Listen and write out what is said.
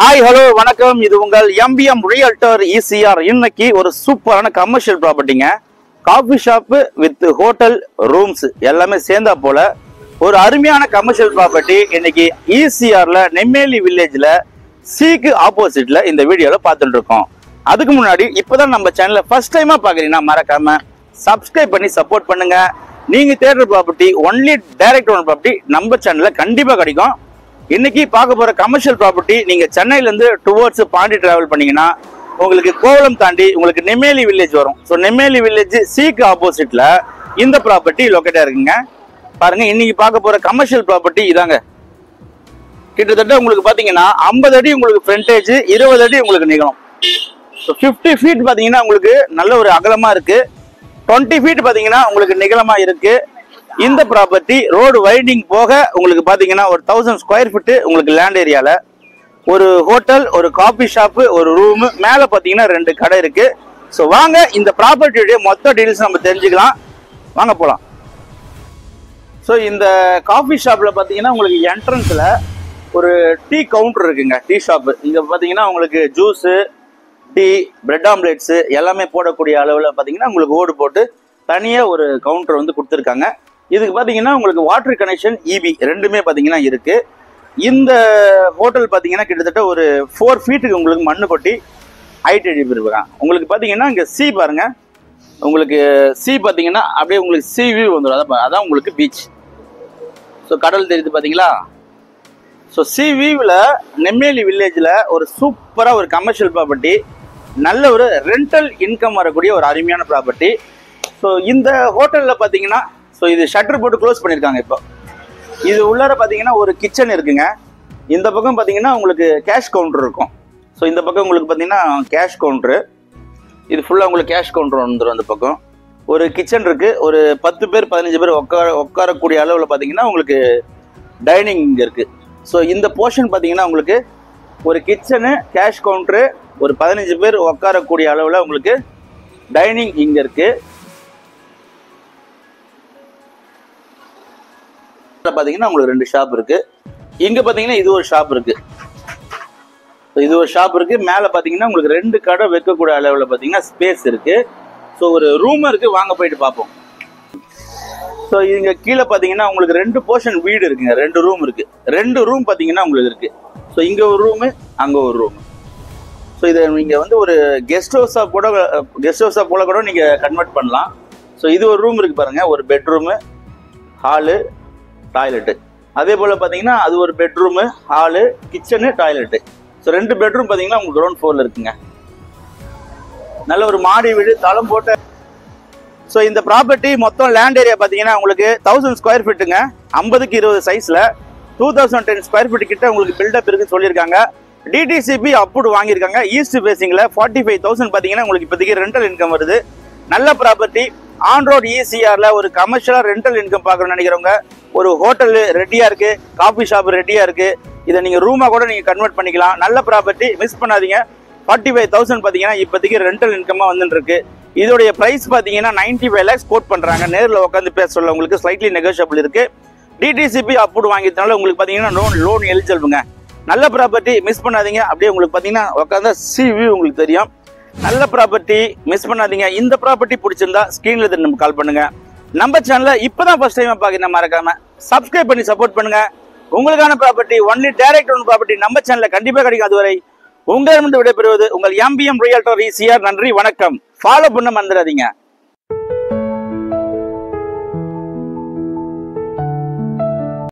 Hi hello வணக்கம். இது உங்கள் எம்பிஎம் ரியல்டர் இசிஆர். இன்னைக்கு ஒரு சூப்பரான கமர்ஷியல் ப்ராப்பர்ட்டிங்க. Coffee shop with hotel rooms எல்லாமே சேர்ந்தா போல ஒரு அருமையான கமர்ஷியல் ப்ராப்பர்ட்டி இன்னைக்கு இசிஆர்ல நெம்மேலி வில்லேஜ்ல சீக்கு ஆப்போசிட்ல இந்த வீடியோல பார்த்துட்டு இருக்கோம். அதுக்கு முன்னாடி இப்பதான் நம்ம சேனலை ஃபர்ஸ்ட் டைமா பாக்குறீங்கன்னா மறக்காம சப்ஸ்கிரைப் பண்ணி சப்போர்ட் பண்ணுங்க. நீங்க தேடுற property only direct own property நம்ம சேனல்ல கண்டிப்பா கிடைக்கும். இன்னைக்கு பார்க்க போற கமர்ஷியல் ப்ராப்பர்ட்டி நீங்க சென்னையில இருந்து டுவர்ட்ஸ் பாண்டி டிராவல் பண்ணீங்கன்னா உங்களுக்கு கோவளம் தாண்டி உங்களுக்கு நெம்மேலி வில்லேஜ் வரும். ஸோ நெம்மேலி வில்லேஜ் சீக்கு ஆப்போசிட்ல இந்த ப்ராப்பர்ட்டி லொக்கேட்டா இருக்குங்க. பாருங்க, இன்னைக்கு பார்க்க போற கமர்ஷியல் ப்ராப்பர்ட்டி இதாங்க. கிட்டத்தட்ட உங்களுக்கு பாத்தீங்கன்னா 50 அடி உங்களுக்கு ஃப்ரண்டேஜ், 20 அடி உங்களுக்கு நீளம். ஸோ 50 ஃபீட் பாத்தீங்கன்னா உங்களுக்கு நல்ல ஒரு அகலமா இருக்கு. 20 ஃபீட் பாத்தீங்கன்னா உங்களுக்கு நிகழமா இருக்கு. இந்த ப்ராப்பர்ட்டி ரோடு வைண்டிங் போக உங்களுக்கு பாத்தீங்கன்னா ஒரு 1000 ஸ்கொயர் ஃபீட் உங்களுக்கு லேண்ட் ஏரியால ஒரு ஹோட்டல், ஒரு காபி ஷாப்பு, ஒரு ரூம், மேல பாத்தீங்கன்னா 2 கடை இருக்கு. ஸோ வாங்க இந்த ப்ராப்பர்ட்டியுடைய மொத்த டீல்ஸ் நம்ம தெரிஞ்சுக்கலாம். வாங்க போலாம். ஸோ இந்த காஃபி ஷாப்ல பாத்தீங்கன்னா உங்களுக்கு என்ட்ரன்ஸ்ல ஒரு டீ கவுண்டர் இருக்குங்க. டீ ஷாப் இங்க பாத்தீங்கன்னா உங்களுக்கு ஜூஸ், டீ, பிரெட் ஆம்லேட்ஸ் எல்லாமே போடக்கூடிய அளவுல பாத்தீங்கன்னா உங்களுக்கு ஓடு போட்டு தனியா ஒரு கவுண்டர் வந்து கொடுத்துருக்காங்க. இதுக்கு பாத்தீங்கன்னா உங்களுக்கு வாட்டர் கனெக்ஷன், இபி ரெண்டுமே பாத்தீங்கன்னா இருக்கு. இந்த ஹோட்டல் பாத்தீங்கன்னா கிட்டத்தட்ட ஒரு 4 ஃபீட்டுக்கு உங்களுக்கு மண்ணு கொட்டி ஹைட் எழுப்பிருக்காங்க. உங்களுக்கு பாத்தீங்கன்னா இங்க சி பாருங்க, உங்களுக்கு சி பாத்தீங்கன்னா அப்படியே உங்களுக்கு சி வியூ வந்துடும். அதான் உங்களுக்கு பீச். ஸோ கடல் தெரியுது பாத்தீங்களா. ஸோ சி வியூவில் நெம்மேலி வில்லேஜில் ஒரு சூப்பராக ஒரு கமர்ஷியல் ப்ராப்பர்ட்டி, நல்ல ஒரு ரெண்டல் இன்கம் வரக்கூடிய ஒரு அருமையான ப்ராப்பர்ட்டி. ஸோ இந்த ஹோட்டலில் பார்த்தீங்கன்னா ஸோ இது ஷட்டர் போட்டு க்ளோஸ் பண்ணியிருக்காங்க. இப்போ இது உள்ளார பார்த்தீங்கன்னா ஒரு கிச்சன் இருக்குங்க. இந்த பக்கம் பார்த்தீங்கன்னா உங்களுக்கு கேஷ் கவுண்டர் இருக்கும். ஸோ இந்த பக்கம் உங்களுக்கு பார்த்தீங்கன்னா கேஷ் கவுண்டரு, இது ஃபுல்லாக உங்களுக்கு கேஷ் கவுண்டர் வந்துடும். அந்த பக்கம் ஒரு கிச்சன் இருக்குது. ஒரு 10 பேர் 15 பேர் உட்காரக்கூடிய அளவில் பார்த்தீங்கன்னா உங்களுக்கு டைனிங் இங்கே இருக்குது. ஸோ இந்த போர்ஷன் பார்த்தீங்கன்னா உங்களுக்கு ஒரு கிச்சனு, கேஷ் கவுண்டரு, ஒரு 15 பேர் உட்காரக்கூடிய அளவில் உங்களுக்கு டைனிங் இங்கே இருக்குது. பார்த்தீங்கன்னா உங்களுக்கு 2 ஷாப் இருக்குது. இங்கே பார்த்தீங்கன்னா இது ஒரு ஷாப் இருக்குது. இது ஒரு ஷாப் இருக்குது. மேலே பார்த்தீங்கன்னா உங்களுக்கு 2 கடை வைக்கக்கூடிய அளவில் பார்த்தீங்கன்னா ஸ்பேஸ் இருக்குது. ஸோ ஒரு ரூம் இருக்குது, வாங்க போயிட்டு பார்ப்போம். ஸோ இங்கே கீழே பார்த்தீங்கன்னா உங்களுக்கு 2 போர்ஷன் வீடு இருக்குங்க. 2 ரூம் இருக்குது. 2 ரூம் பார்த்தீங்கன்னா உங்களுக்கு இருக்குது. ஸோ இங்கே ஒரு ரூமு, அங்கே ஒரு ரூமு. ஸோ இதை நீங்கள் வந்து ஒரு கெஸ்ட் ஹவுஸாக போல கூட நீங்கள் கன்வெர்ட் பண்ணலாம். ஸோ இது ஒரு ரூம் இருக்குது பாருங்கள், ஒரு பெட்ரூமு, ஹாலு, டாய்லெட்டு. அதே போல் பார்த்தீங்கன்னா அது ஒரு bedroom, hall, kitchen, toilet. So 2 bedroom பார்த்தீங்கன்னா உங்களுக்கு கிரவுண்ட் ஃப்ளோரில் இருக்குங்க. நல்ல ஒரு மாடி வீடு, தளம் போட்ட. ஸோ இந்த ப்ராப்பர்ட்டி மொத்தம் லேண்ட் ஏரியா பார்த்தீங்கன்னா உங்களுக்கு 1000 ஸ்கொயர் ஃபீட்டுங்க. 50க்கு 20 சைஸில் 2010 ஸ்கொயர் ஃபீட் கிட்ட உங்களுக்கு பில்டப் இருக்குன்னு சொல்லியிருக்காங்க. டிடிசிபி அப்ரூவ் வாங்கியிருக்காங்க. ஈஸ்ட் ஃபேசிங்கில் 45,000 பார்த்தீங்கன்னா உங்களுக்கு இப்போதைக்கு ரெண்டல் இன்கம் வருது. நல்ல ப்ராப்பர்ட்டி. ஆன் ரோட் இசிஆர்ல ஒரு கமர்ஷியலா ரெண்டல் இன்கம் பார்க்கணும்னு நினைக்கிறவங்க, ஒரு ஹோட்டல் ரெடியா இருக்கு, காஃபி ஷாப் ரெடியா இருக்கு, இதை நீங்க ரூமா கூட நீங்க கன்வெர்ட் பண்ணிக்கலாம். நல்ல ப்ராப்பர்ட்டி, மிஸ் பண்ணாதீங்க. 45,000 பாத்தீங்கன்னா இப்போதைக்கு ரெண்டல் இன்கமா வந்துட்டு இருக்கு. இதோடைய பிரைஸ் பாத்தீங்கன்னா 95 lakhs கோட் பண்றாங்க. நேரில் உட்காந்து பேச சொல்ல உங்களுக்கு ஸ்லைட்லி நெகோஷியபிள் இருக்கு. டிடிசிபி அப்ரூவ் வாங்கிட்டனால உங்களுக்கு பாத்தீங்கன்னா லோன் எலிஜிபிள்ங்க. நல்ல ப்ராப்பர்ட்டி, மிஸ் பண்ணாதீங்க. அப்படியே உங்களுக்கு பாத்தீங்கன்னா உட்காந்து சி வியூ உங்களுக்கு தெரியும். நல்ல ப்ராப்பர்ட்டி, மிஸ் பண்ணாதீங்க. இந்த ப்ராப்பர்ட்டி பிடிச்சிருந்தா ஸ்கிரீன்ல நம்ம கால் பண்ணுங்க. நம்ம சேனலை இப்பதான் ஃபர்ஸ்ட் டைம் பாக்க மறக்காம சப்ஸ்கிரைப் பண்ணி சப்போர்ட் பண்ணுங்க. உங்களுக்கான property only direct own property நம்ம சேனல்ல கண்டிப்பா கிடைக்கும். அதுவரை உங்களிடமிருந்து விடைபெறுவது உங்கள் எம்பிஎம் ரியல்டர் இசிஆர். நன்றி, வணக்கம். ஃபாலோ பண்ண மறந்துடாதீங்க.